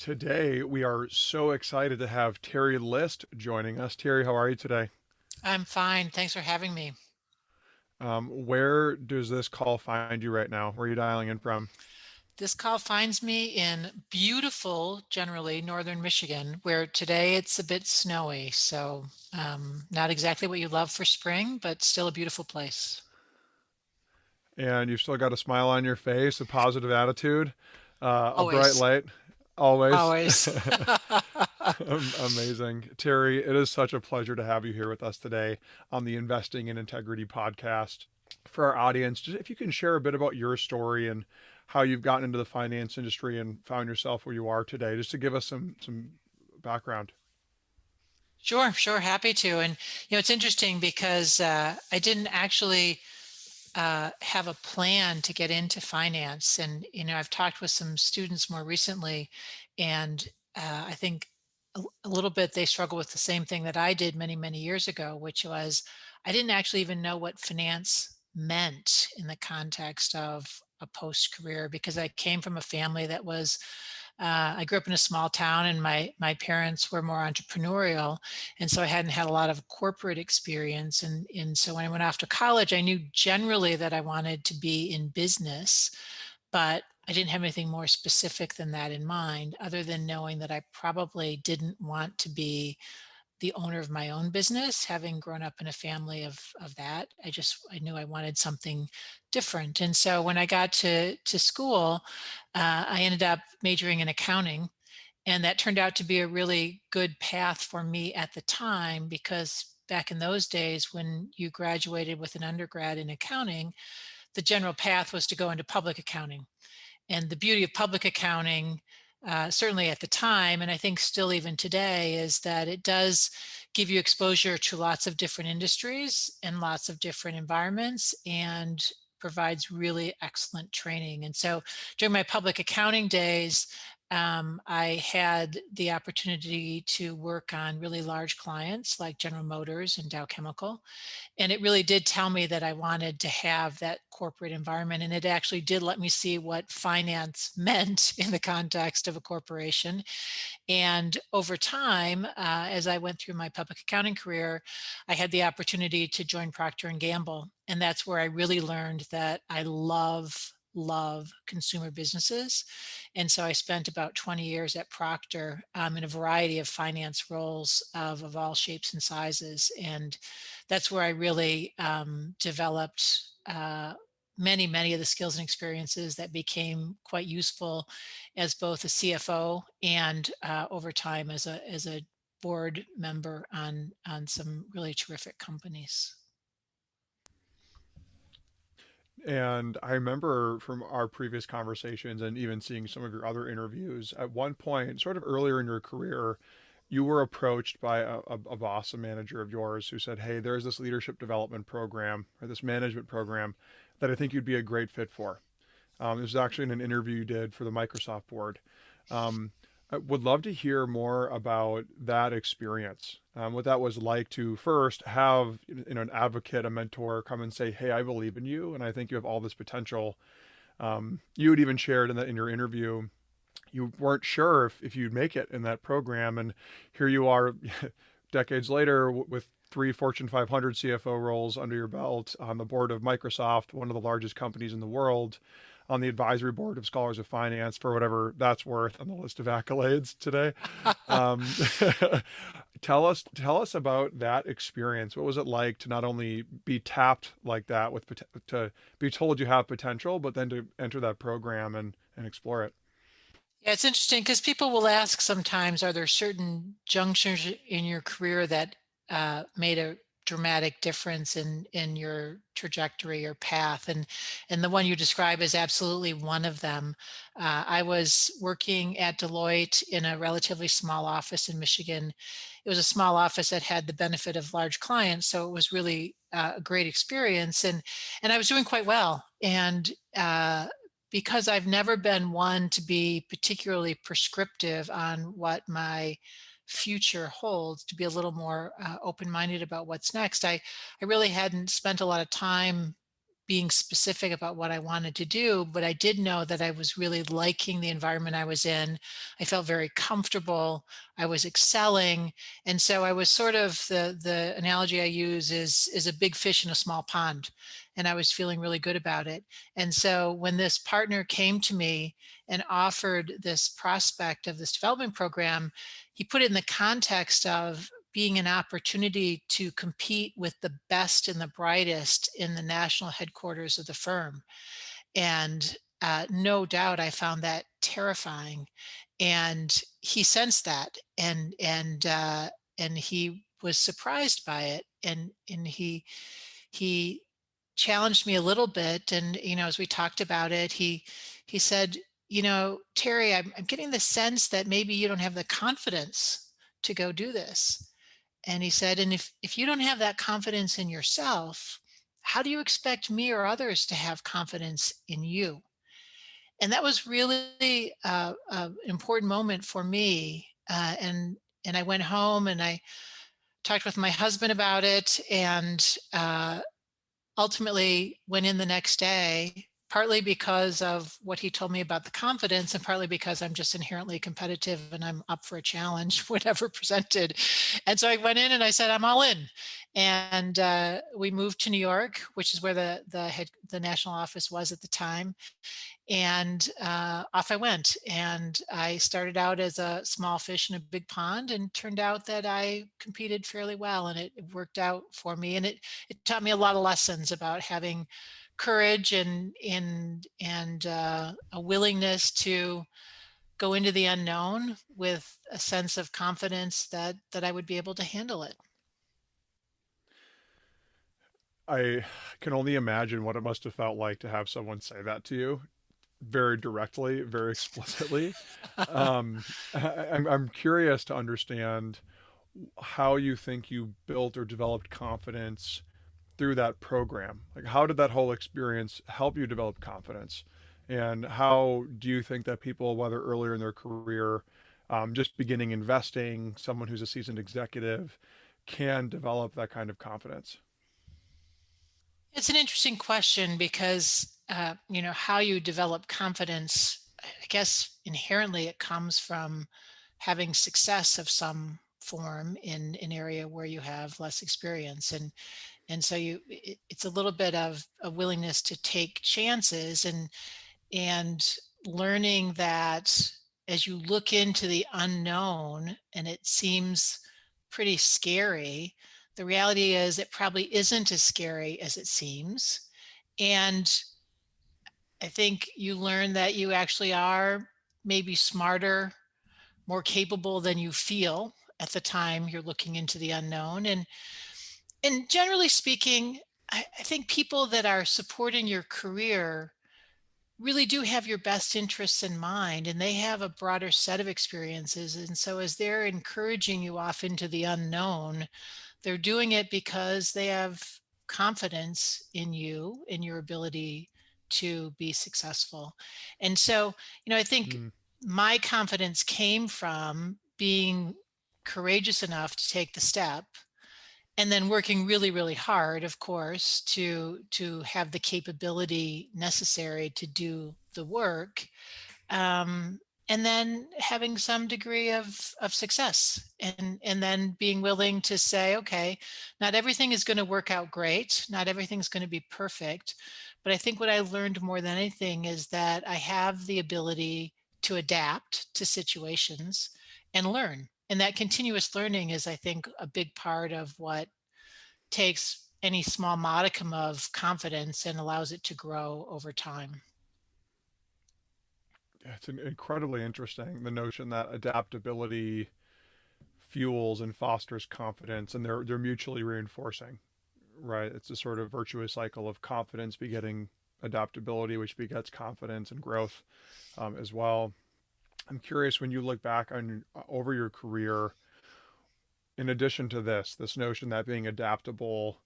Today, we are so excited to have Teri List joining us. Teri, how are you today? I'm fine. Thanks for having me. Where does this call find you right now? Where are you dialing in from? This call finds me in beautiful, generally, northern Michigan, where today it's a bit snowy. Not exactly what you love for spring, but still a beautiful place. And you've still got a smile on your face, a positive attitude, a bright Always, light, always. always. Amazing. Teri, it is such a pleasure to have you here with us today on the Investing in Integrity podcast. For our audience, just if you can share a bit about your story and how you've gotten into the finance industry and found yourself where you are today, just to give us some background. Sure, sure. Happy to. And, it's interesting because I didn't actually have a plan to get into finance. And, I've talked with some students more recently, and I think a little bit they struggle with the same thing that I did many, many years ago, which was I didn't actually even know what finance meant in the context of a post career because I came from a family that was I grew up in a small town, and my parents were more entrepreneurial, and so I hadn't had a lot of corporate experience. And so when I went off to college, I knew generally that I wanted to be in business, but I didn't have anything more specific than that in mind, other than knowing that I probably didn't want to be the owner of my own business. Having grown up in a family of that, I knew I wanted something different. And so when I got to school, I ended up majoring in accounting, and that turned out to be a really good path for me at the time, because back in those days when you graduated with an undergrad in accounting, the general path was to go into public accounting. And the beauty of public accounting, certainly at the time, and I think still even today, is that it does give you exposure to lots of different industries and lots of different environments, and provides really excellent training. And so during my public accounting days, I had the opportunity to work on really large clients like General Motors and Dow Chemical. And it really did tell me that I wanted to have that corporate environment. And it actually did let me see what finance meant in the context of a corporation. And over time, as I went through my public accounting career, I had the opportunity to join Procter and Gamble. And that's where I really learned that I love consumer businesses. And so I spent about 20 years at Procter, in a variety of finance roles of all shapes and sizes. And that's where I really developed many of the skills and experiences that became quite useful as both a CFO and over time as a board member on some really terrific companies. And I remember from our previous conversations and even seeing some of your other interviews, at one point, sort of earlier in your career, you were approached by a boss, a manager of yours, who said, "Hey, there's this leadership development program or this management program that I think you'd be a great fit for." This was actually in an interview you did for the Microsoft board. Um, I would love to hear more about that experience, what that was like to first have an advocate, a mentor come and say, "Hey, I believe in you, and I think you have all this potential." You had even shared in your interview you weren't sure if you'd make it in that program, and here you are, decades later, with three Fortune 500 CFO roles under your belt, on the board of Microsoft, one of the largest companies in the world, on the advisory board of Scholars of Finance, for whatever that's worth on the list of accolades today. Um, tell us about that experience. What was it like to not only be tapped like that with to be told you have potential, but then to enter that program and explore it? Yeah, it's interesting because people will ask sometimes, are there certain junctures in your career that made a dramatic difference in your trajectory or path? And the one you describe is absolutely one of them. I was working at Deloitte in a relatively small office in Michigan. It was a small office that had the benefit of large clients, so it was really a great experience. And I was doing quite well. And because I've never been one to be particularly prescriptive on what my future holds, to be a little more open-minded about what's next. I really hadn't spent a lot of time being specific about what I wanted to do, but I did know that I was really liking the environment I was in. I felt very comfortable. I was excelling. And so I was sort of the analogy I use is a big fish in a small pond. And I was feeling really good about it. And so when this partner came to me and offered this prospect of this development program, he put it in the context of being an opportunity to compete with the best and the brightest in the national headquarters of the firm. And no doubt I found that terrifying. And he sensed that, and he was surprised by it. And he challenged me a little bit. And, as we talked about it, he said, Terry, I'm getting the sense that maybe you don't have the confidence to go do this. And he said, and if you don't have that confidence in yourself, how do you expect me or others to have confidence in you? And that was really an important moment for me. And I went home and I talked with my husband about it, and ultimately went in the next day, partly because of what he told me about the confidence, and partly because I'm just inherently competitive and I'm up for a challenge, whatever presented. And so I went in and I said, I'm all in. And we moved to New York, which is where the national office was at the time. And off I went. And I started out as a small fish in a big pond, and turned out that I competed fairly well, and it worked out for me. And it taught me a lot of lessons about having courage and a willingness to go into the unknown with a sense of confidence that I would be able to handle it. I can only imagine what it must have felt like to have someone say that to you very directly, very explicitly. I'm curious to understand how you think you built or developed confidence through that program. Like, how did that whole experience help you develop confidence? And how do you think that people, whether earlier in their career, just beginning investing, someone who's a seasoned executive, can develop that kind of confidence? It's an interesting question because, how you develop confidence, I guess inherently it comes from having success of some form in an area where you have less experience. And so it's a little bit of a willingness to take chances, and learning that as you look into the unknown and it seems pretty scary, the reality is it probably isn't as scary as it seems. And I think you learn that you actually are maybe smarter, more capable than you feel at the time you're looking into the unknown. And generally speaking, I think people that are supporting your career really do have your best interests in mind, and they have a broader set of experiences. And so as they're encouraging you off into the unknown, they're doing it because they have confidence in you, in your ability to be successful. And so, I think Mm. my confidence came from being courageous enough to take the step, and then working really, really hard, of course, to have the capability necessary to do the work, um, and then having some degree of success, and then being willing to say, okay, not everything is going to work out great, not everything's going to be perfect, but I think what I learned more than anything is that I have the ability to adapt to situations and learn. And that continuous learning is, I think, a big part of what takes any small modicum of confidence and allows it to grow over time. It's incredibly interesting, the notion that adaptability fuels and fosters confidence, and they're mutually reinforcing, right? It's a sort of virtuous cycle of confidence begetting adaptability, which begets confidence and growth as well. I'm curious, when you look back on over your career, in addition to this notion that being adaptable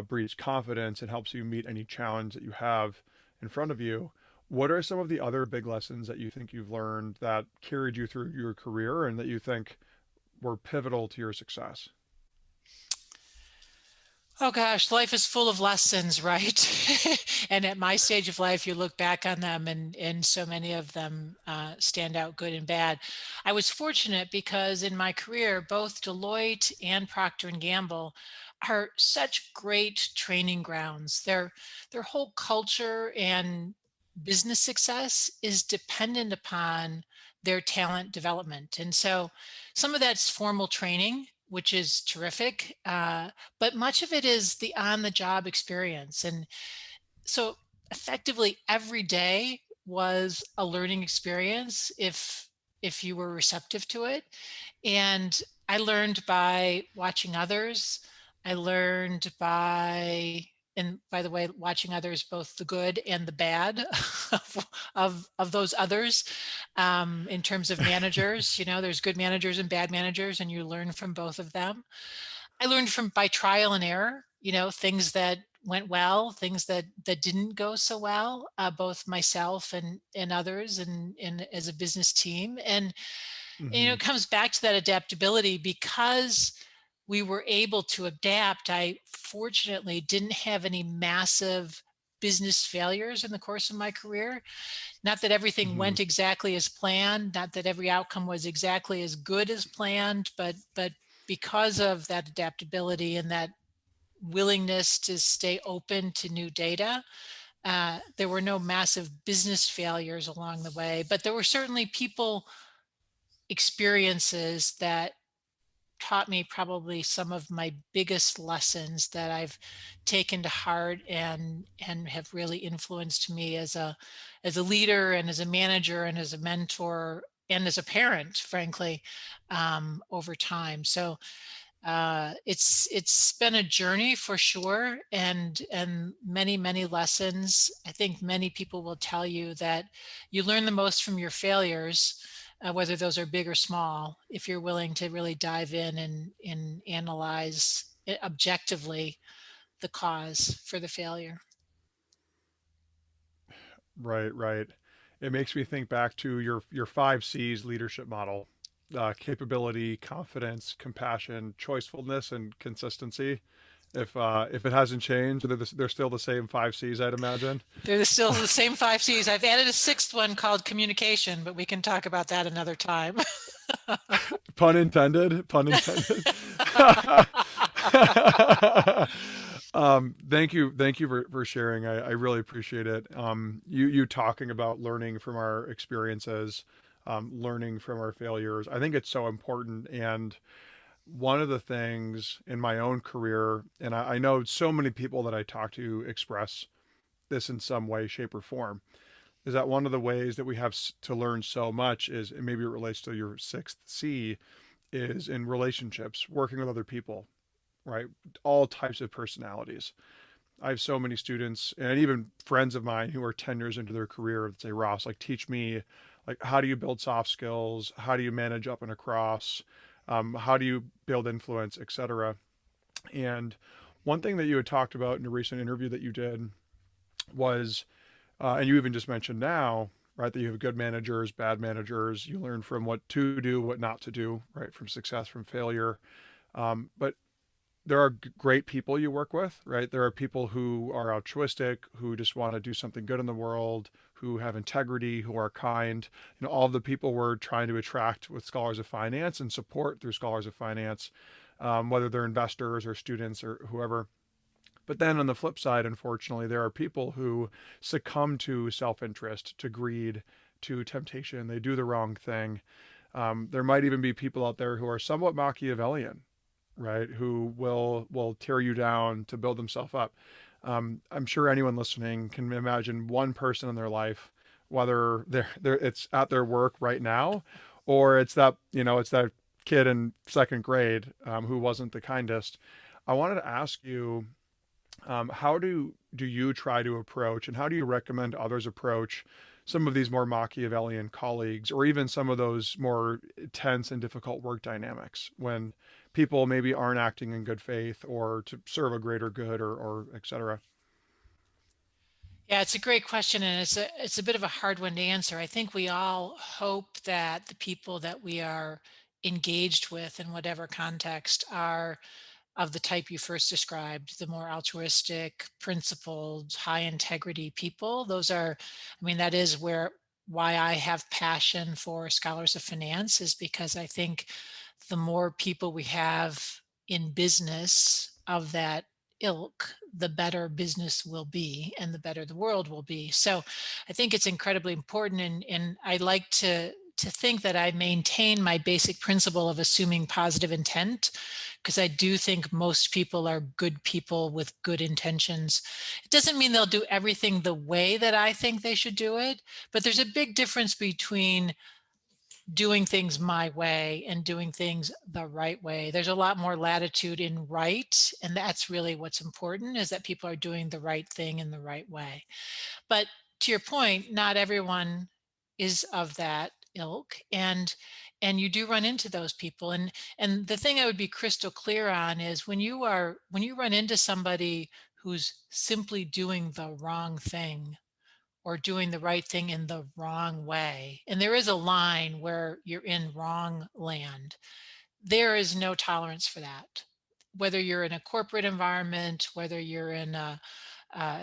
breeds confidence and helps you meet any challenge that you have in front of you. What are some of the other big lessons that you think you've learned that carried you through your career and that you think were pivotal to your success? Oh gosh, life is full of lessons, right? And at my stage of life, you look back on them, and so many of them stand out, good and bad. I was fortunate because in my career, both Deloitte and Procter and Gamble are such great training grounds. Their whole culture and business success is dependent upon their talent development. And so some of that's formal training, which is terrific. But much of it is the on the job experience. And so effectively every day was a learning experience if you were receptive to it. And I learned by watching others. I learned by, and by the way, watching others, both the good and the bad of those others. In terms of managers, there's good managers and bad managers, and you learn from both of them. I learned from by trial and error, things that went well, things that didn't go so well, both myself and others, and as a business team. And Hmm. it comes back to that adaptability because we were able to adapt. I fortunately didn't have any massive business failures in the course of my career. Not that everything Hmm. went exactly as planned, not that every outcome was exactly as good as planned, but because of that adaptability and that willingness to stay open to new data, there were no massive business failures along the way. But there were certainly people experiences that taught me probably some of my biggest lessons that I've taken to heart and have really influenced me as a leader and as a manager and as a mentor and as a parent, frankly, over time. So it's been a journey for sure, and many lessons. I think many people will tell you that you learn the most from your failures, whether those are big or small, if you're willing to really dive in and analyze objectively the cause for the failure. Right, right. It makes me think back to your five C's leadership model: capability, confidence, compassion, choicefulness, and consistency. If it hasn't changed, they're still the same five C's, I'd imagine. They're still the same five C's. I've added a sixth one called communication, but we can talk about that another time. Pun intended. Pun intended. Thank you for sharing. I really appreciate it. You talking about learning from our experiences, learning from our failures. I think it's so important. And one of the things in my own career, and I know so many people that I talk to express this in some way, shape, or form, is that one of the ways that we have to learn so much is, and maybe it relates to your sixth C, is in relationships, working with other people, right? All types of personalities. I have so many students and even friends of mine who are 10 years into their career that say, Ross, like, teach me, like, how do you build soft skills? How do you manage up and across? How do you build influence, etc. And one thing that you had talked about in a recent interview that you did was, and you even just mentioned now, right, that you have good managers, bad managers. You learn from what to do, what not to do, right, from success, from failure. But there are great people you work with, right? There are people who are altruistic, who just want to do something good in the world, who have integrity, who are kind. All of the people we're trying to attract with Scholars of Finance and support through Scholars of Finance, whether they're investors or students or whoever. But then on the flip side, unfortunately, there are people who succumb to self interest, to greed, to temptation. They do the wrong thing. There might even be people out there who are somewhat Machiavellian, right? Who will tear you down to build themselves up. I'm sure anyone listening can imagine one person in their life, whether it's at their work right now, or it's that kid in second grade who wasn't the kindest. I wanted to ask you, how do you try to approach, and how do you recommend others approach some of these more Machiavellian colleagues, or even some of those more tense and difficult work dynamics when people maybe aren't acting in good faith or to serve a greater good, or et cetera? Yeah, it's a great question, and it's a bit of a hard one to answer. I think we all hope that the people that we are engaged with in whatever context are of the type you first described, the more altruistic, principled, high integrity people. Those are, I mean, that is why I have passion for scholars of finance, is because I think the more people we have in business of that ilk, the better business will be and the better the world will be. So I think it's incredibly important. And I like to think that I maintain my basic principle of assuming positive intent, because I do think most people are good people with good intentions. It doesn't mean they'll do everything the way that I think they should do it, but there's a big difference between doing things my way and doing things the right way. There's a lot more latitude in right, and that's really what's important, is that people are doing the right thing in the right way. But to your point, not everyone is of that ilk, and you do run into those people. And the thing I would be crystal clear on is when you run into somebody who's simply doing the wrong thing or doing the right thing in the wrong way, and there is a line where you're in wrong land, there is no tolerance for that. Whether you're in a corporate environment, whether you're in a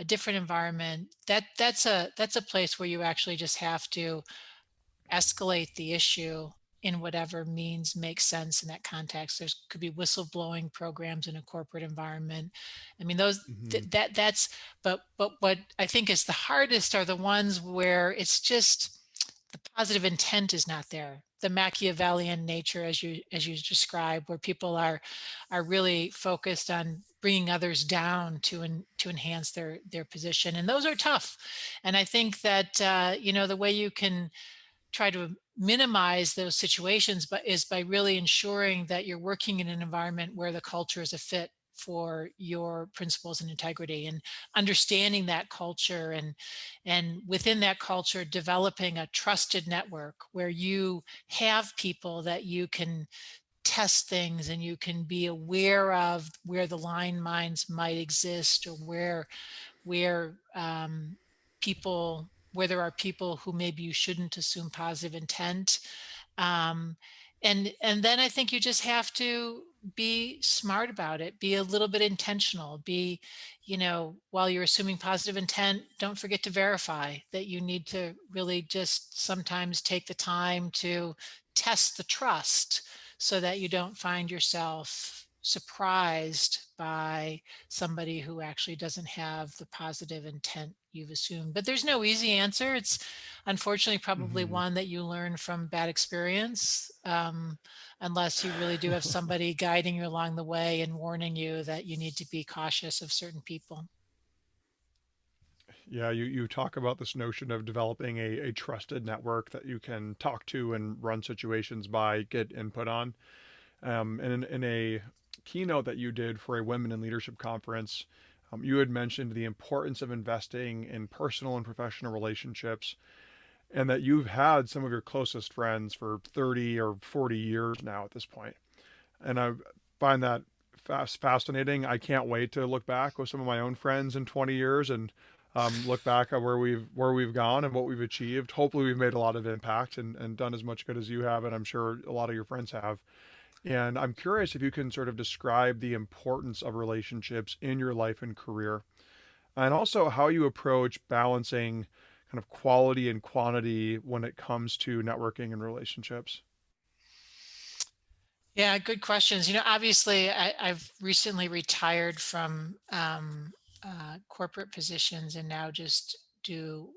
different environment, that's a place where you actually just have to escalate the issue in whatever means makes sense in that context. There's could be whistleblowing programs in a corporate environment. I mean, those Hmm. that's but what I think is the hardest are the ones where it's just the positive intent is not there. The Machiavellian nature, as you describe, where people are really focused on bringing others down to enhance their position, and those are tough. And I think that the way you can try to minimize those situations, but is by really ensuring that you're working in an environment where the culture is a fit for your principles and integrity, and understanding that culture, and within that culture developing a trusted network where you have people that you can test things, and you can be aware of where the line mines might exist, or where people where there are people who maybe you shouldn't assume positive intent. um, and then I think you just have to be smart about it, be a little bit intentional, be, while you're assuming positive intent, don't forget to verify that. You need to really just sometimes take the time to test the trust, so that you don't find yourself surprised by somebody who actually doesn't have the positive intent you've assumed. But there's no easy answer. It's unfortunately probably Hmm. one that you learn from bad experience, unless you really do have somebody guiding you along the way and warning you that you need to be cautious of certain people. Yeah, you talk about this notion of developing a trusted network that you can talk to and run situations by, get input on. And in a keynote that you did for a women in leadership conference, you had mentioned the importance of investing in personal and professional relationships, and that you've had some of your closest friends for 30 or 40 years now at this point. And I find that fascinating. I can't wait to look back with some of my own friends in 20 years and look back at where we've gone and what we've achieved. Hopefully, we've made a lot of impact and done as much good as you have, and I'm sure a lot of your friends have. And I'm curious if you can sort of describe the importance of relationships in your life and career, and also how you approach balancing kind of quality and quantity when it comes to networking and relationships. Yeah, good questions. Obviously, I've recently retired from corporate positions, and now just do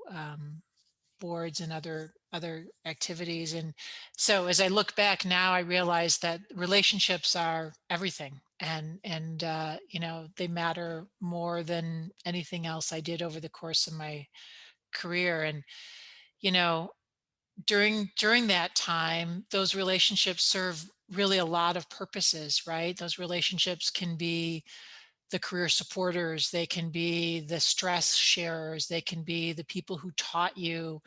boards and other activities. And so as I look back now, I realize that relationships are everything, and they matter more than anything else I did over the course of my career. And you know during that time, those relationships serve really a lot of purposes, right? Those relationships can be the career supporters, they can be the stress sharers, they can be the people who taught you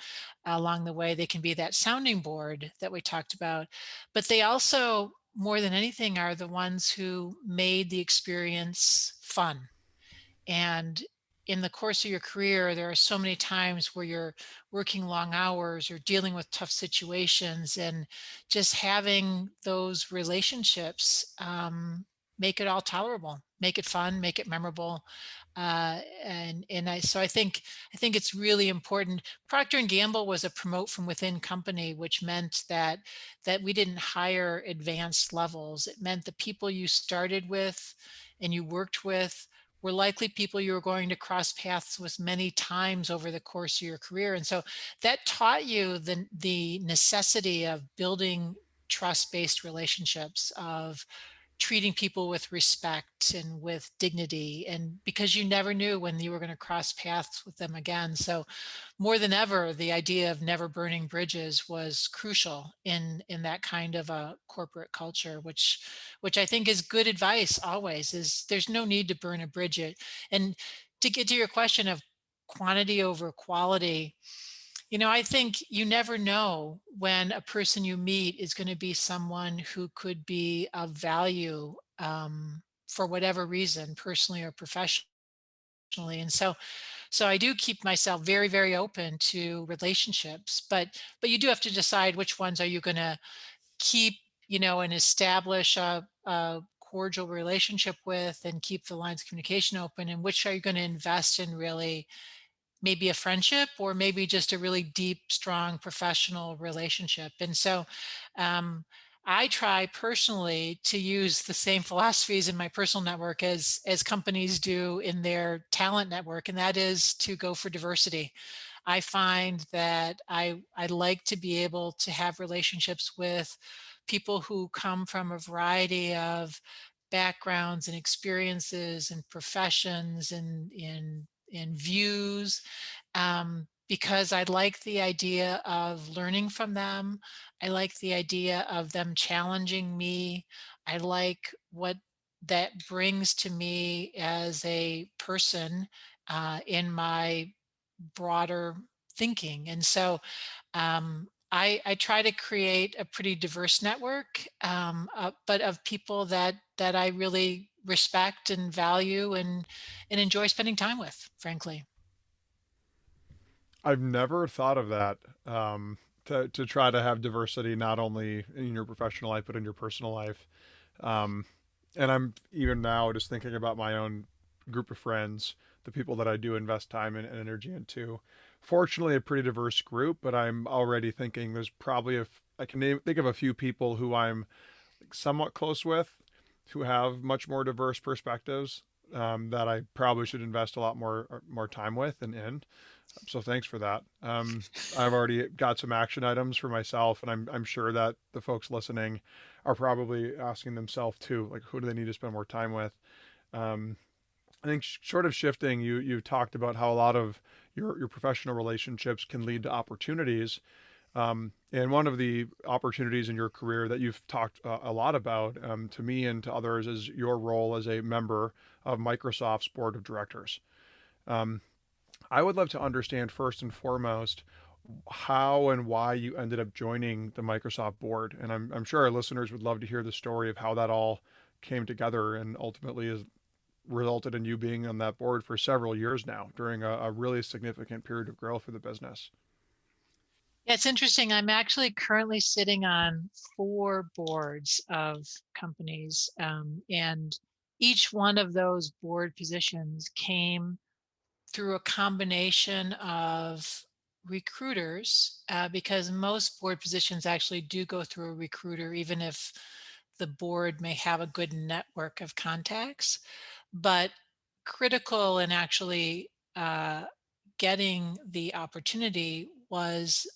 along the way, they can be that sounding board that we talked about. But they also, more than anything, are the ones who made the experience fun. And in the course of your career, there are so many times where you're working long hours or dealing with tough situations, and just having those relationships. make it all tolerable, make it fun, make it memorable. So I think it's really important. Procter and Gamble was a promote from within company, which meant that we didn't hire advanced levels. It meant the people you started with and you worked with were likely people you were going to cross paths with many times over the course of your career. And so that taught you the necessity of building trust-based relationships, of treating people with respect and with dignity, and because you never knew when you were going to cross paths with them again. So more than ever, the idea of never burning bridges was crucial in that kind of a corporate culture, which I think is good advice always. Is there's no need to burn a bridge. And to get to your question of quantity over quality, I think you never know when a person you meet is going to be someone who could be of value, for whatever reason, personally or professionally. And so I do keep myself very, very open to relationships, but you do have to decide which ones are you going to keep, and establish a cordial relationship with and keep the lines of communication open, and which are you going to invest in really, maybe a friendship or maybe just a really deep, strong professional relationship. And so um, I try personally to use the same philosophies in my personal network as companies do in their talent network, and that is to go for diversity. I find that I like to be able to have relationships with people who come from a variety of backgrounds and experiences and professions and in views, because I like the idea of learning from them. I like the idea of them challenging me. I like what that brings to me as a person, in my broader thinking. And so I try to create a pretty diverse network, but of people that I really respect and value and enjoy spending time with, frankly. I've never thought of that. To try to have diversity not only in your professional life but in your personal life. Um, and I'm even now just thinking about my own group of friends, the people that I do invest time and energy into. Fortunately, a pretty diverse group, but I'm already thinking there's probably I can think of a few people who I'm somewhat close with, who have much more diverse perspectives, that I probably should invest a lot more time with and in. So thanks for that. I've already got some action items for myself, and I'm sure that the folks listening are probably asking themselves too, like who do they need to spend more time with? Um, I think short of shifting, you talked about how a lot of your professional relationships can lead to opportunities. And one of the opportunities in your career that you've talked a lot about, to me and to others, is your role as a member of Microsoft's board of directors. Um, I would love to understand first and foremost how and why you ended up joining the Microsoft board. And I'm sure our listeners would love to hear the story of how that all came together and ultimately has resulted in you being on that board for several years now during a really significant period of growth for the business. Yeah, it's interesting. I'm actually currently sitting on four boards of companies, and each one of those board positions came through a combination of recruiters, because most board positions actually do go through a recruiter, even if the board may have a good network of contacts. But critical in actually getting the opportunity was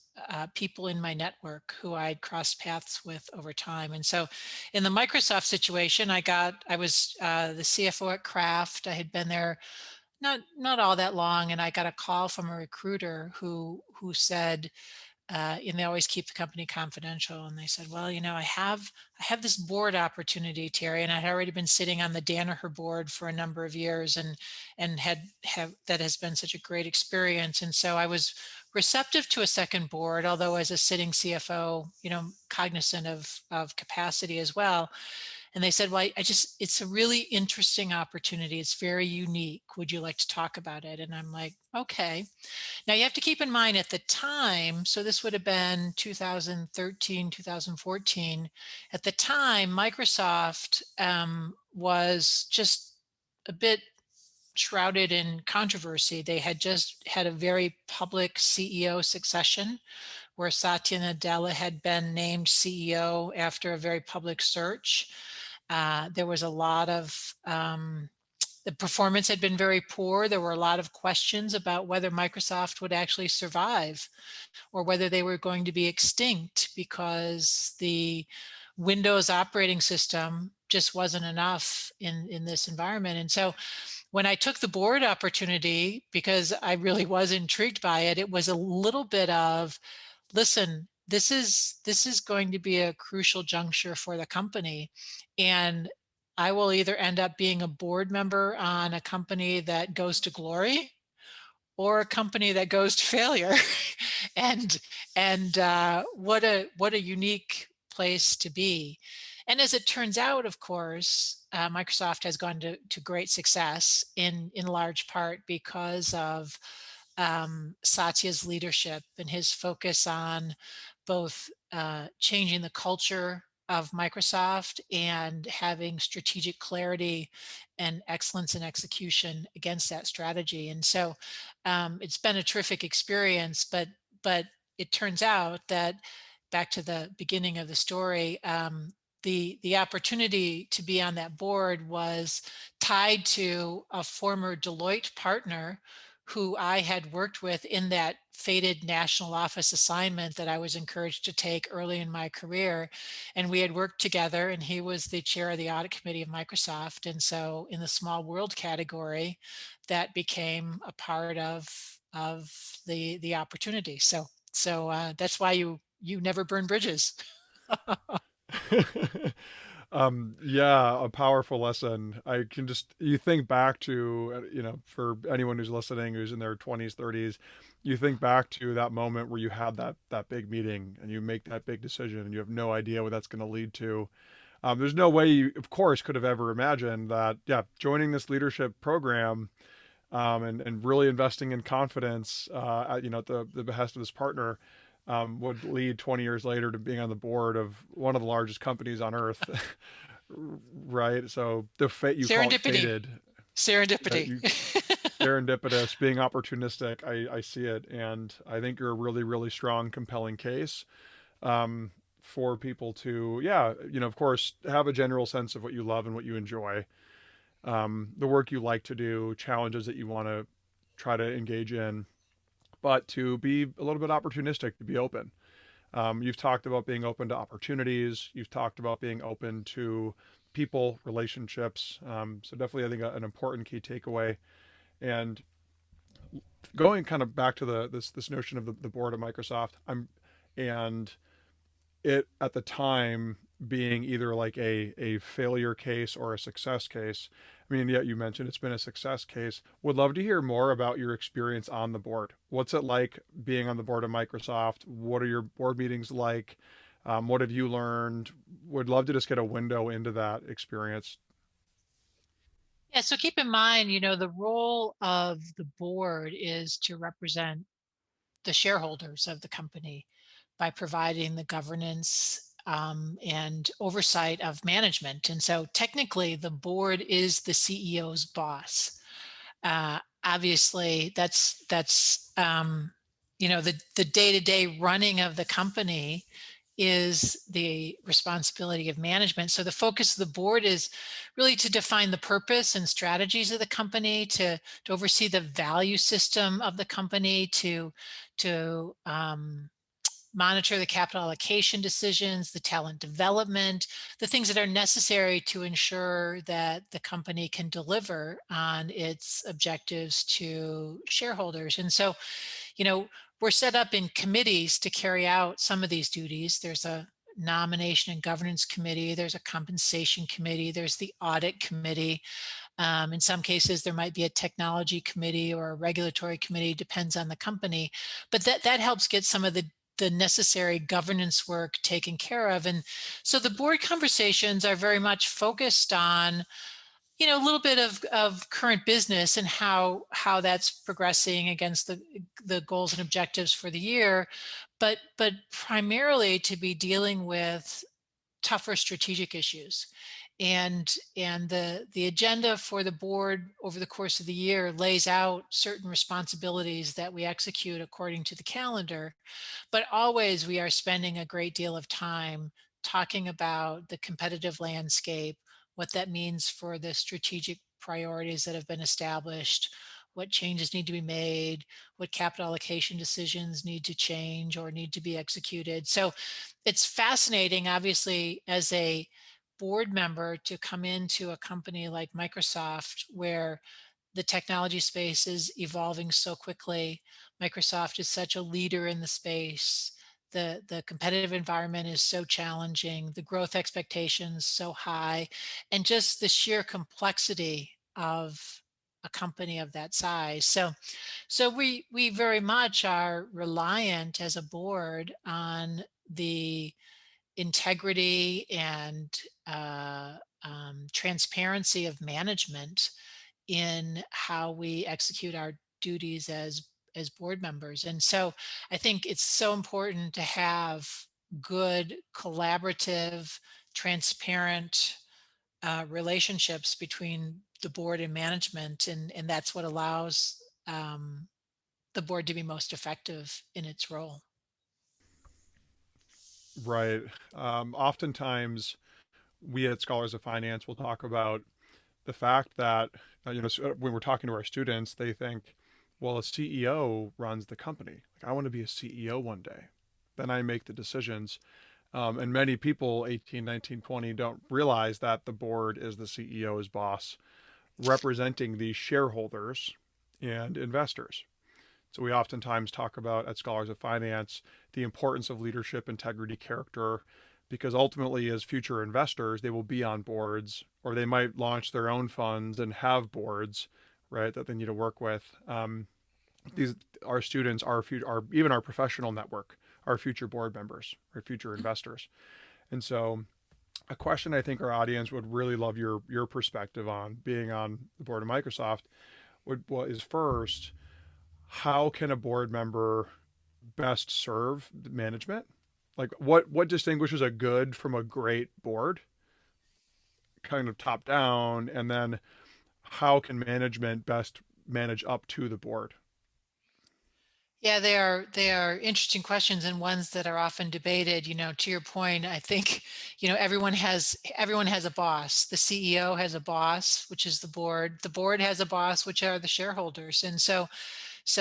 people in my network who I'd crossed paths with over time. And so in the Microsoft situation, I was the CFO at Kraft. I had been there not all that long, and I got a call from a recruiter who said, and they always keep the company confidential. And they said, "Well, I have this board opportunity, Terry, and I had already been sitting on the Danaher board for a number of years, and have that has been such a great experience." And so I was receptive to a second board, although as a sitting CFO, cognizant of capacity as well. And they said, well, it's a really interesting opportunity. It's very unique. Would you like to talk about it? And I'm like, okay. Now you have to keep in mind at the time, so this would have been 2013, 2014. At the time, Microsoft was just a bit shrouded in controversy. They had just had a very public CEO succession where Satya Nadella had been named CEO after a very public search. There was a lot of the performance had been very poor. There were a lot of questions about whether Microsoft would actually survive or whether they were going to be extinct because the Windows operating system just wasn't enough in this environment. And so when I took the board opportunity, because I really was intrigued by it, it was a little bit of, listen, this is going to be a crucial juncture for the company, and I will either end up being a board member on a company that goes to glory or a company that goes to failure. and what a unique place to be. And as it turns out, of course, Microsoft has gone to great success in large part because of Satya's leadership and his focus on both changing the culture of Microsoft and having strategic clarity and excellence in execution against that strategy. And so it's been a terrific experience, but it turns out that, back to the beginning of the story, the opportunity to be on that board was tied to a former Deloitte partner who I had worked with in that fated national office assignment that I was encouraged to take early in my career. And we had worked together, and he was the chair of the audit committee of Microsoft. And so in the small world category, that became a part of the opportunity. So that's why you never burn bridges. Yeah, a powerful lesson. I can just, you think back to, for anyone who's listening who's in their 20s, 30s, you think back to that moment where you had that big meeting and you make that big decision and you have no idea what that's going to lead to. There's no way you, of course, could have ever imagined that, yeah, joining this leadership program, and really investing in confidence, at the behest of this partner, would lead 20 years later to being on the board of one of the largest companies on earth. Right? So you call it Serendipity. fated, Serendipity. you serendipitous, being opportunistic. I see it, and I think you're a really, really strong, compelling case, for people to, yeah, of course, have a general sense of what you love and what you enjoy, the work you like to do, challenges that you want to try to engage in, but to be a little bit opportunistic, to be open. You've talked about being open to opportunities. You've talked about being open to people, relationships. So definitely, I think an important key takeaway. And going kind of back to this notion of the board of Microsoft, and it at the time being either like a failure case or a success case. I mean, yeah, you mentioned it's been a success case. Would love to hear more about your experience on the board. What's it like being on the board of Microsoft? What are your board meetings like? What have you learned? Would love to just get a window into that experience. Yeah, so keep in mind, the role of the board is to represent the shareholders of the company by providing the governance and oversight of management. And so technically, the board is the CEO's boss. Obviously, that's the day-to-day running of the company is the responsibility of management. So the focus of the board is really to define the purpose and strategies of the company, to oversee the value system of the company, to monitor the capital allocation decisions, the talent development, the things that are necessary to ensure that the company can deliver on its objectives to shareholders. And so, you know, we're set up in committees to carry out some of these duties. There's a nomination and governance committee, there's a compensation committee, there's the audit committee. In some cases, there might be a technology committee or a regulatory committee, depends on the company. But that helps get some of the the necessary governance work taken care of. And so the board conversations are very much focused on, a little bit of current business and how that's progressing against the goals and objectives for the year, but primarily to be dealing with tougher strategic issues. And the agenda for the board over the course of the year lays out certain responsibilities that we execute according to the calendar, but always we are spending a great deal of time talking about the competitive landscape, what that means for the strategic priorities that have been established, what changes need to be made, what capital allocation decisions need to change or need to be executed. So it's fascinating, obviously, as a board member to come into a company like Microsoft where the technology space is evolving so quickly. Microsoft is such a leader in the space. The competitive environment is so challenging, the growth expectations so high, and just the sheer complexity of a company of that size. So we very much are reliant as a board on the integrity and transparency of management in how we execute our duties as board members. And so I think it's so important to have good collaborative, transparent relationships between the board and management, and that's what allows the board to be most effective in its role. Right. Oftentimes, we at Scholars of Finance will talk about the fact that when we're talking to our students, they think, well, a CEO runs the company. Like, I want to be a CEO one day. Then I make the decisions. And many people, 18, 19, 20, don't realize that the board is the CEO's boss, representing the shareholders and investors. So we oftentimes talk about at Scholars of Finance the importance of leadership, integrity, character, because ultimately, as future investors, they will be on boards, or they might launch their own funds and have boards, right, that they need to work with. These Our students, our even our professional network, our future board members, our future investors, and so a question I think our audience would really love your perspective on being on the board of Microsoft is first, how can a board member best serve management? Like what distinguishes a good from a great board, kind of top down, and then how can management best manage up to the board? Yeah, they are interesting questions and ones that are often debated. To your point, I think, everyone has a boss. The CEO has a boss, which is the board. The board has a boss, which are the shareholders. And so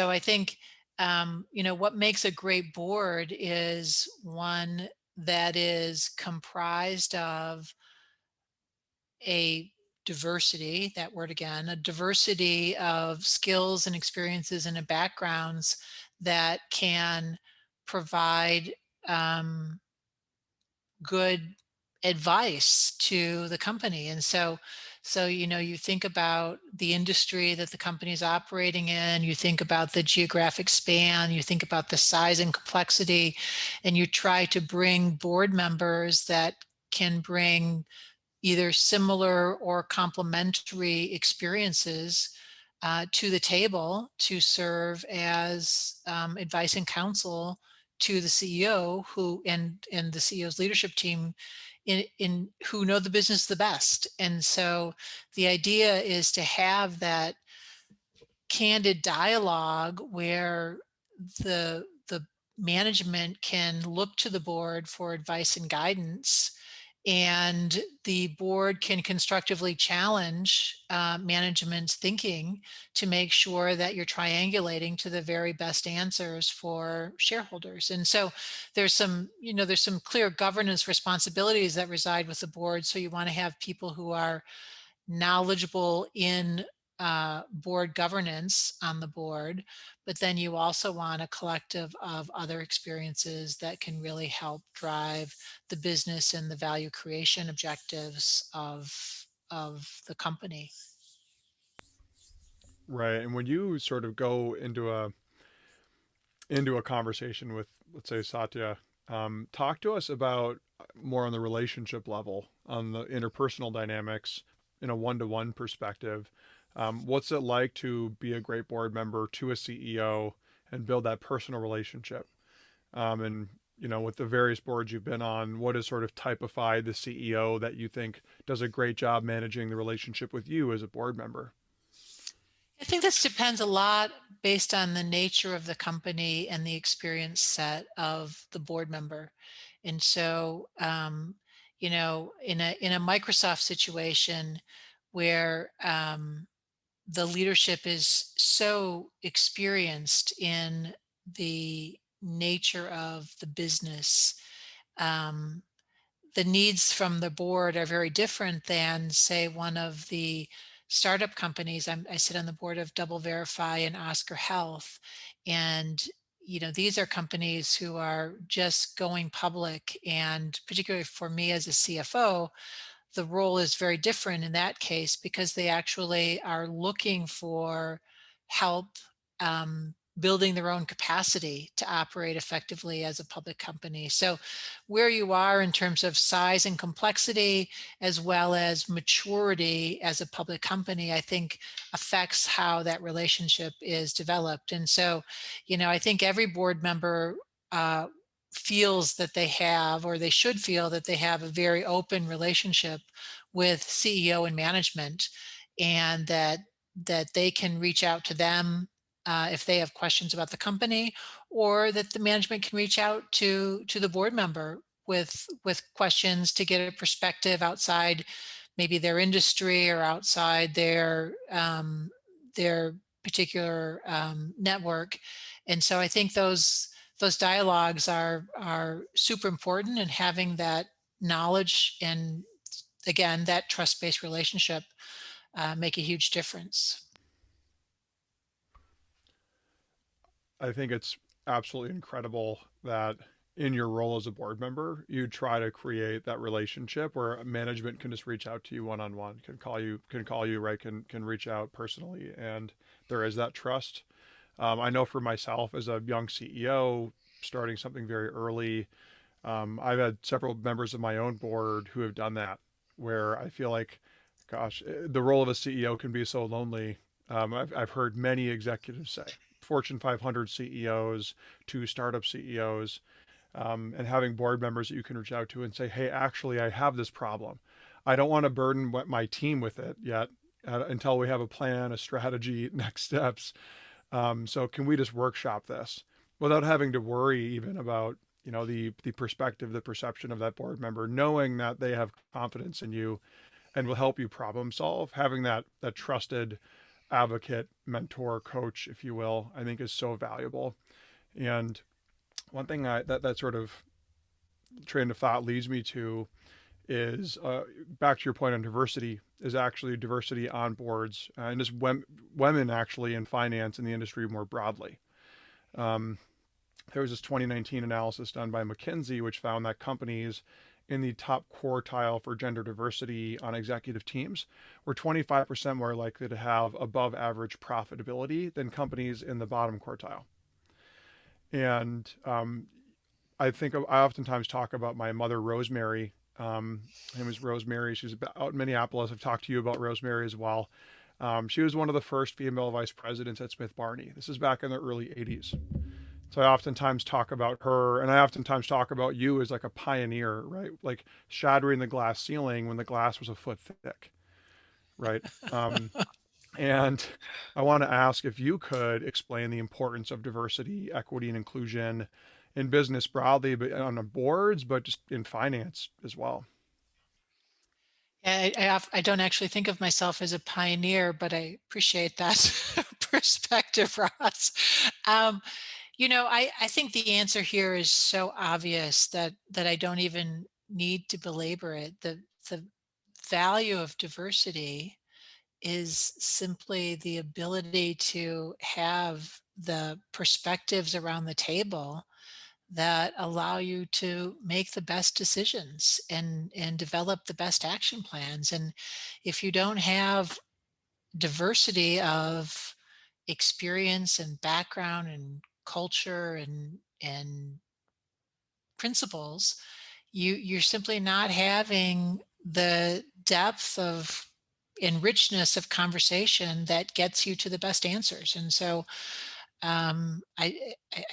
I think, what makes a great board is one that is comprised of a diversity, that word again, a diversity of skills and experiences and backgrounds that can provide good advice to the company. And so you think about the industry that the company is operating in, you think about the geographic span, you think about the size and complexity, and you try to bring board members that can bring either similar or complementary experiences to the table to serve as advice and counsel to the CEO and the CEO's leadership team in who know the business the best. And so the idea is to have that candid dialogue where the management can look to the board for advice and guidance, and the board can constructively challenge management's thinking to make sure that you're triangulating to the very best answers for shareholders. And so there's some clear governance responsibilities that reside with the board. So you want to have people who are knowledgeable in board governance on the board, but then you also want a collective of other experiences that can really help drive the business and the value creation objectives of the company. Right. And when you sort of go into into a conversation with, let's say, Satya. Talk to us about more on the relationship level, on the interpersonal dynamics in a one-to-one perspective. What's it like to be a great board member to a CEO and build that personal relationship? And with the various boards you've been on, what has sort of typified the CEO that you think does a great job managing the relationship with you as a board member? I think this depends a lot based on the nature of the company and the experience set of the board member. And so, in a Microsoft situation where the leadership is so experienced in the nature of the business, um, the needs from the board are very different than, say, one of the startup companies. I sit on the board of Double Verify and Oscar Health, and these are companies who are just going public. And particularly for me as a CFO, the role is very different in that case because they actually are looking for help building their own capacity to operate effectively as a public company. So, where you are in terms of size and complexity, as well as maturity as a public company, I think affects how that relationship is developed. And so, I think every board member uh, feels that they have, or they should feel that they have, a very open relationship with CEO and management, and that they can reach out to them if they have questions about the company, or that the management can reach out to the board member with questions to get a perspective outside maybe their industry or outside their particular network. And so I think those dialogues are super important, and having that knowledge and, again, that trust-based relationship make a huge difference. I think it's absolutely incredible that in your role as a board member, you try to create that relationship where management can just reach out to you one on one, can call you, right, can reach out personally, and there is that trust. I know for myself as a young CEO starting something very early, I've had several members of my own board who have done that, where I feel like, gosh, the role of a CEO can be so lonely. I've heard many executives say, Fortune 500 CEOs to startup CEOs, and having board members that you can reach out to and say, hey, actually, I have this problem. I don't want to burden my team with it yet until we have a plan, a strategy, next steps. So can we just workshop this without having to worry even about the perspective, the perception of that board member, knowing that they have confidence in you and will help you problem solve. Having that trusted advocate, mentor, coach, if you will, I think is so valuable. And one thing that sort of train of thought leads me to is back to your point on diversity, is actually diversity on boards and just women actually in finance and the industry more broadly. Um, there was this 2019 analysis done by McKinsey, which found that companies in the top quartile for gender diversity on executive teams were 25% more likely to have above average profitability than companies in the bottom quartile. And I think I oftentimes talk about my mother, Rosemary. Her name was Rosemary. She's out in Minneapolis. I've talked to you about Rosemary as well. She was one of the first female vice presidents at Smith Barney. This is back in the early 80s. So I oftentimes talk about her, and I oftentimes talk about you as like a pioneer, right? Like shattering the glass ceiling when the glass was a foot thick, right? Um, and I want to ask if you could explain the importance of diversity, equity, and inclusion in business broadly, but on the boards, but just in finance as well. I don't actually think of myself as a pioneer, but I appreciate that perspective, Ross. Um, I think the answer here is so obvious that I don't even need to belabor it. The value of diversity is simply the ability to have the perspectives around the table that allow you to make the best decisions and develop the best action plans. And if you don't have diversity of experience and background and culture and principles, you're simply not having the depth of and richness of conversation that gets you to the best answers. And so I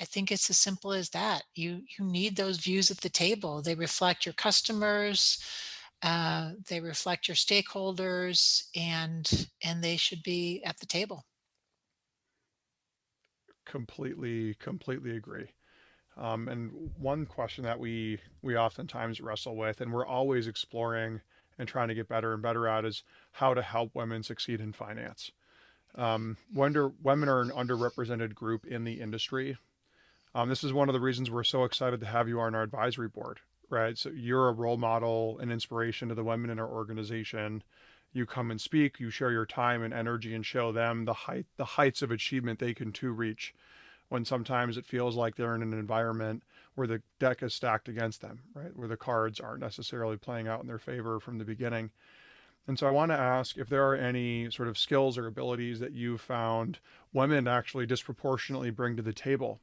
think it's as simple as that. You need those views at the table. They reflect your customers, they reflect your stakeholders, and they should be at the table. Completely agree. And one question that we oftentimes wrestle with, and we're always exploring and trying to get better and better at, is how to help women succeed in finance. Women are an underrepresented group in the industry. This is one of the reasons we're so excited to have you on our advisory board, right? So you're a role model and inspiration to the women in our organization. You come and speak, you share your time and energy and show them the heights of achievement they can too reach when sometimes it feels like they're in an environment where the deck is stacked against them, right? Where the cards aren't necessarily playing out in their favor from the beginning. And so I want to ask if there are any sort of skills or abilities that you've found women actually disproportionately bring to the table.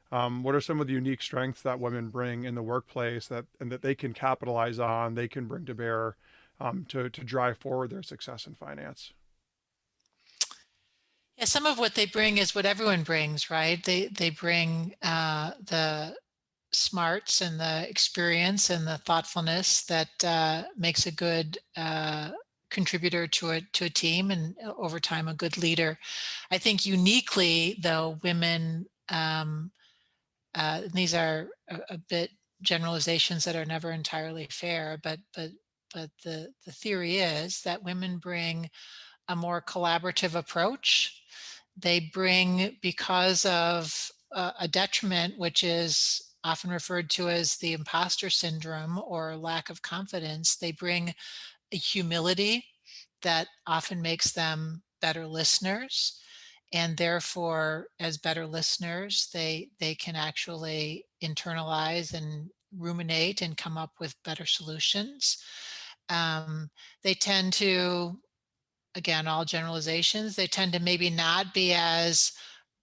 What are some of the unique strengths that women bring in the workplace that they can capitalize on, they can bring to bear to drive forward their success in finance? Yeah, some of what they bring is what everyone brings, right? They bring the smarts and the experience and the thoughtfulness that makes a good contributor to a team, and over time a good leader. I think uniquely, though, women, and these are a bit generalizations that are never entirely fair, but the theory is that women bring a more collaborative approach. They bring, because of a detriment, which is often referred to as the imposter syndrome or lack of confidence, they bring a humility that often makes them better listeners. And therefore, as better listeners, they can actually internalize and ruminate and come up with better solutions. Um, they tend to, again, all generalizations, they tend to maybe not be as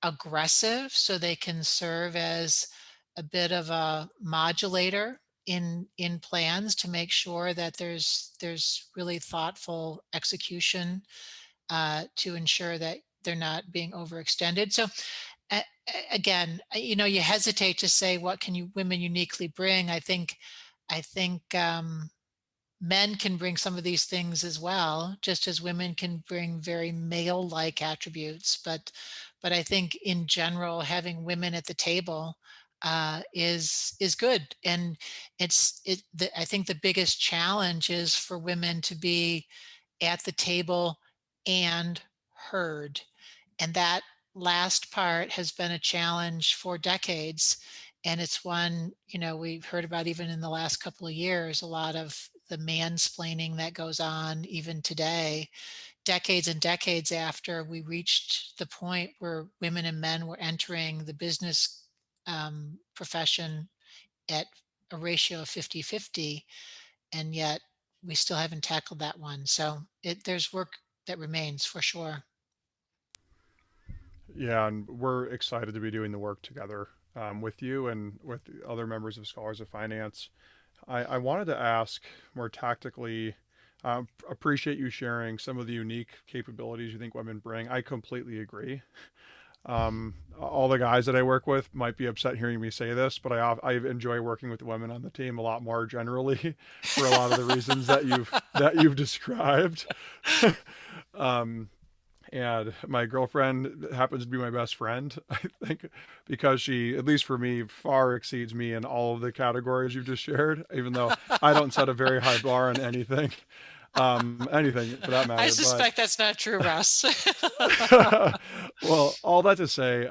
aggressive, so they can serve as a bit of a modulator in plans to make sure that there's really thoughtful execution to ensure that they're not being overextended. So again, you hesitate to say what can you women uniquely bring. I think men can bring some of these things as well, just as women can bring very male-like attributes. But I think in general, having women at the table is good. And I think the biggest challenge is for women to be at the table and heard. And that last part has been a challenge for decades. And it's one, we've heard about even in the last couple of years, a lot of the mansplaining that goes on even today, decades and decades after we reached the point where women and men were entering the business profession at a ratio of 50-50, and yet we still haven't tackled that one. So there's work that remains for sure. Yeah, and we're excited to be doing the work together with you and with the other members of Scholars of Finance. I wanted to ask more tactically. Appreciate you sharing some of the unique capabilities you think women bring. I completely agree. All the guys that I work with might be upset hearing me say this, but I enjoy working with the women on the team a lot more generally for a lot of the reasons that you've described. um, and my girlfriend happens to be my best friend, I think, because she, at least for me, far exceeds me in all of the categories you've just shared, even though I don't set a very high bar on anything for that I matter. But suspect that's not true, Russ. well, all that to say,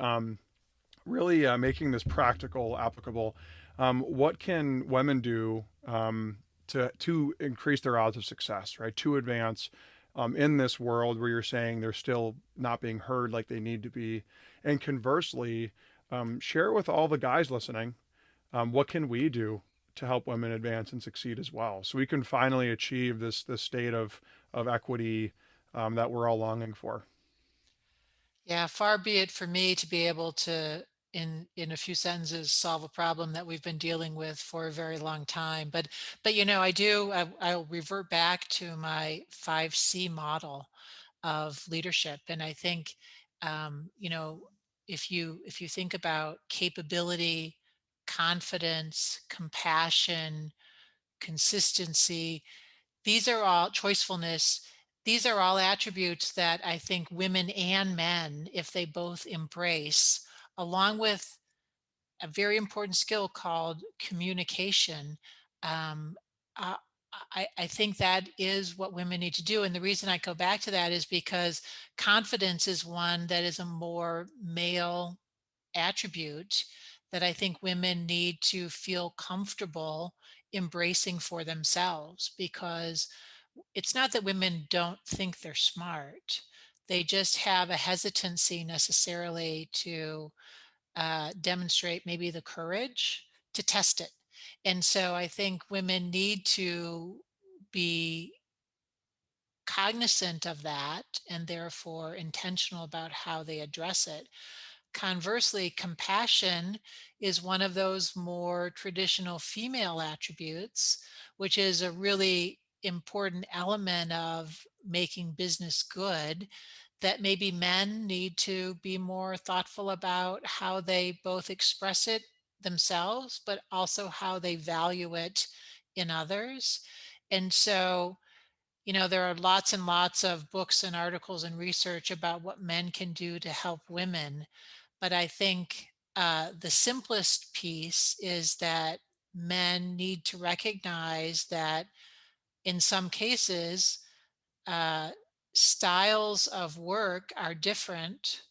really making this practical, applicable. What can women do to increase their odds of success, right? To advance in this world where you're saying they're still not being heard like they need to be, and conversely, share with all the guys listening, what can we do to help women advance and succeed as well, so we can finally achieve this state of equity that we're all longing for. Yeah, far be it for me to be able to in a few sentences solve a problem that we've been dealing with for a very long time. But I'll revert back to my 5C model of leadership. And I think, if you think about capability, confidence, compassion, consistency, these are all choicefulness. These are all attributes that I think women and men, if they both embrace, along with a very important skill called communication. Um, uh, I think that is what women need to do. And the reason I go back to that is because confidence is one that is a more male attribute that I think women need to feel comfortable embracing for themselves, because it's not that women don't think they're smart. They just have a hesitancy necessarily to demonstrate maybe the courage to test it. And so I think women need to be cognizant of that and therefore intentional about how they address it. Conversely, compassion is one of those more traditional female attributes, which is a really important element of making business good, that maybe men need to be more thoughtful about how they both express it themselves, but also how they value it in others. And so, there are lots and lots of books and articles and research about what men can do to help women, but I think the simplest piece is that men need to recognize that in some cases, uh, styles of work are different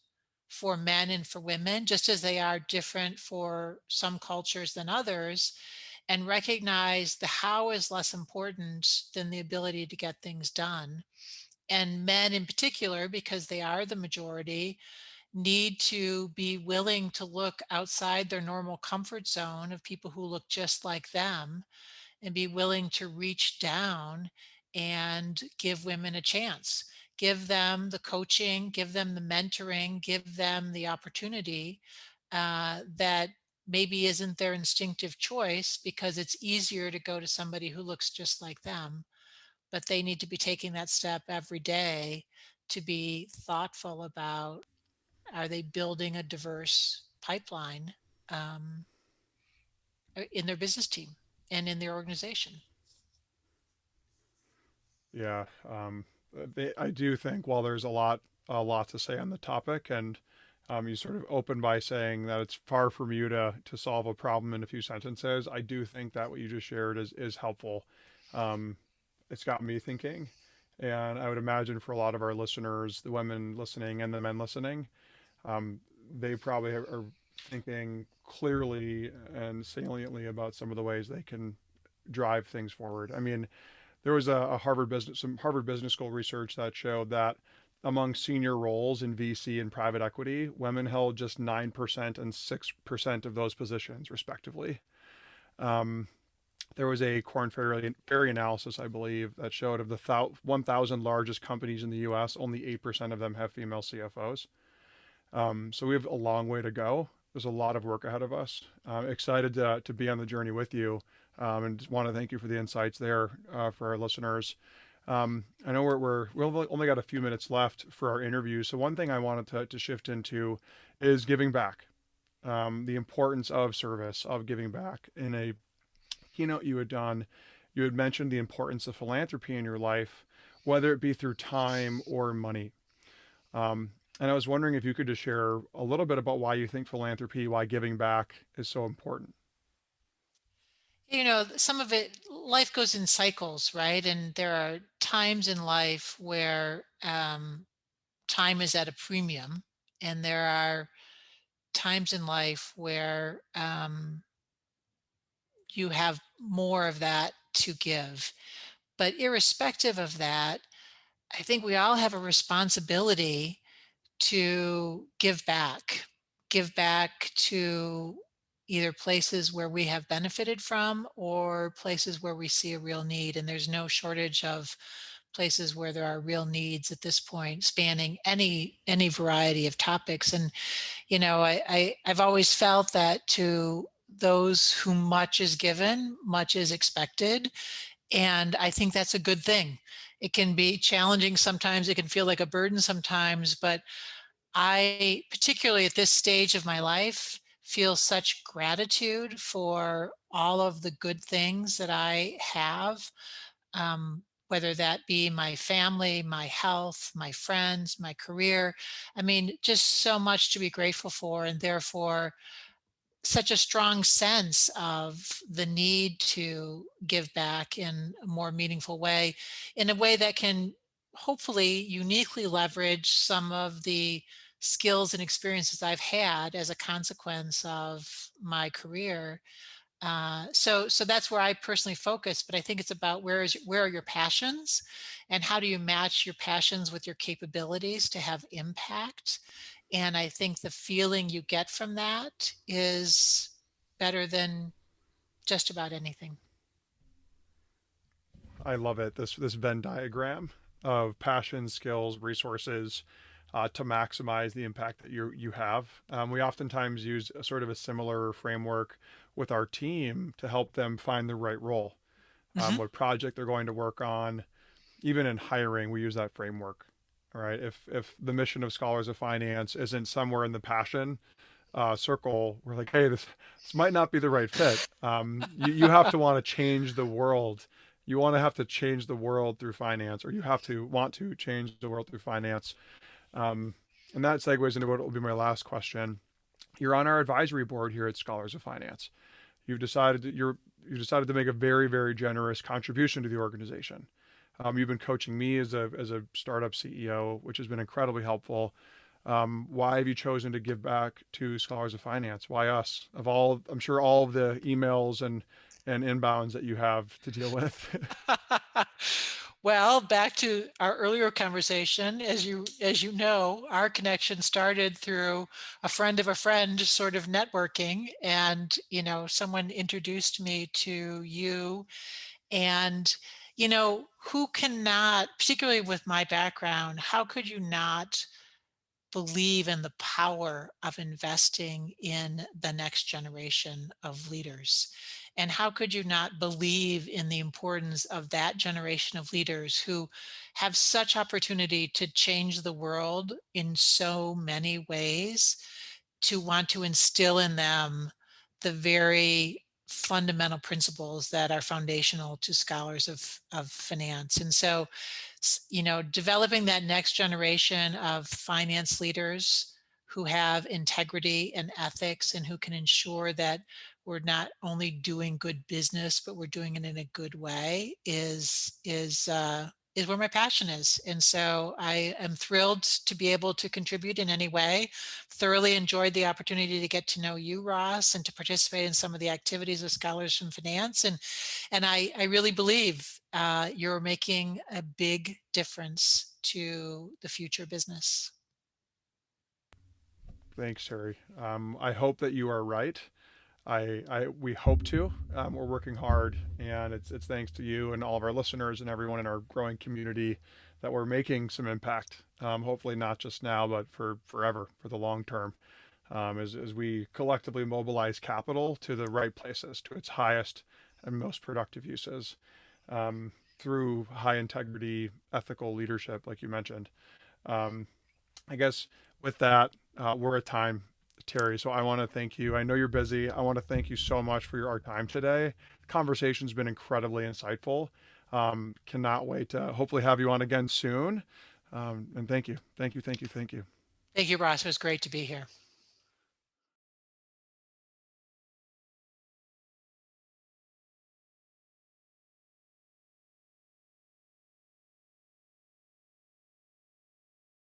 for men and for women, just as they are different for some cultures than others, and recognize the how is less important than the ability to get things done. And men in particular, because they are the majority, need to be willing to look outside their normal comfort zone of people who look just like them, and be willing to reach down and give women a chance. Give them the coaching, give them the mentoring, give them the opportunity that maybe isn't their instinctive choice, because it's easier to go to somebody who looks just like them. But they need to be taking that step every day to be thoughtful about, are they building a diverse pipeline um, in their business team and in their organization? Yeah, I do think while there's a lot to say on the topic, and you sort of open by saying that it's far from you to solve a problem in a few sentences. I do think that what you just shared is helpful. Um, it's got me thinking, and I would imagine for a lot of our listeners, the women listening and the men listening, um, they probably are thinking clearly and saliently about some of the ways they can drive things forward. I mean, there was some Harvard Business School research that showed that among senior roles in VC and private equity, women held just 9% and 6% of those positions, respectively. Um, there was a Ferry analysis, I believe, that showed of the 1,000 largest companies in the U.S., only 8% of them have female CFOs. So we have a long way to go. There's a lot of work ahead of us. Excited to be on the journey with you, and just want to thank you for the insights there for our listeners. I know we've only got a few minutes left for our interview, so one thing I wanted to shift into is giving back. The importance of service, of giving back. In a keynote you had done, you had mentioned the importance of philanthropy in your life, whether it be through time or money. And I was wondering if you could just share a little bit about why you think philanthropy, why giving back is so important. Some of it, life goes in cycles, right? And there are times in life where time is at a premium, and there are times in life where you have more of that to give. But irrespective of that, I think we all have a responsibility to give back to either places where we have benefited from or places where we see a real need. And there's no shortage of places where there are real needs at this point, spanning any variety of topics. And I've always felt that to those whom much is given, much is expected. And I think that's a good thing. It can be challenging sometimes, it can feel like a burden sometimes, but I, particularly at this stage of my life, feel such gratitude for all of the good things that I have, whether that be my family, my health, my friends, my career. I mean, just so much to be grateful for, and therefore such a strong sense of the need to give back in a more meaningful way, in a way that can hopefully uniquely leverage some of the skills and experiences I've had as a consequence of my career. So that's where I personally focus. But I think it's about where are your passions, and how do you match your passions with your capabilities to have impact. And I think the feeling you get from that is better than just about anything. I love it. This Venn diagram of passion, skills, resources to maximize the impact that you have. We oftentimes use a sort of a similar framework with our team to help them find the right role, Hmm. what project they're going to work on. Even in hiring, we use that framework. All right. If the mission of Scholars of Finance isn't somewhere in the passion circle, we're like, hey, this might not be the right fit. You have to want to change the world. You want to have to change the world through finance, or you have to want to change the world through finance. Um, and that segues into what will be my last question. You're on our advisory board here at Scholars of Finance. You've decided to make a very, very generous contribution to the organization. You've been coaching me as a startup CEO, which has been incredibly helpful. Why have you chosen to give back to Scholars of Finance? Why us? Of all, I'm sure all of the emails and inbounds that you have to deal with. Well, back to our earlier conversation, as you know, our connection started through a friend of a friend sort of networking, and someone introduced me to you. And who cannot, particularly with my background, how could you not believe in the power of investing in the next generation of leaders? And how could you not believe in the importance of that generation of leaders who have such opportunity to change the world in so many ways, to want to instill in them the very fundamental principles that are foundational to scholars of finance? And so developing that next generation of finance leaders who have integrity and ethics, and who can ensure that we're not only doing good business, but we're doing it in a good way, is where my passion is. And so I am thrilled to be able to contribute in any way. Thoroughly enjoyed the opportunity to get to know you, Ross, and to participate in some of the activities of Scholars from Finance. And I really believe you're making a big difference to the future business. Thanks, Terry. I hope that you are right. We hope to. We're working hard, and it's thanks to you and all of our listeners and everyone in our growing community that we're making some impact. Hopefully, not just now, but for forever, for the long term, as we collectively mobilize capital to the right places, to its highest and most productive uses, through high integrity, ethical leadership, like you mentioned. Um, I guess with that, we're at time, Terry. So I want to thank you. I know you're busy. I want to thank you so much for our time today. The conversation's been incredibly insightful. Cannot wait to hopefully have you on again soon. And thank you. Thank you. Thank you. Thank you. Thank you, Ross. It was great to be here.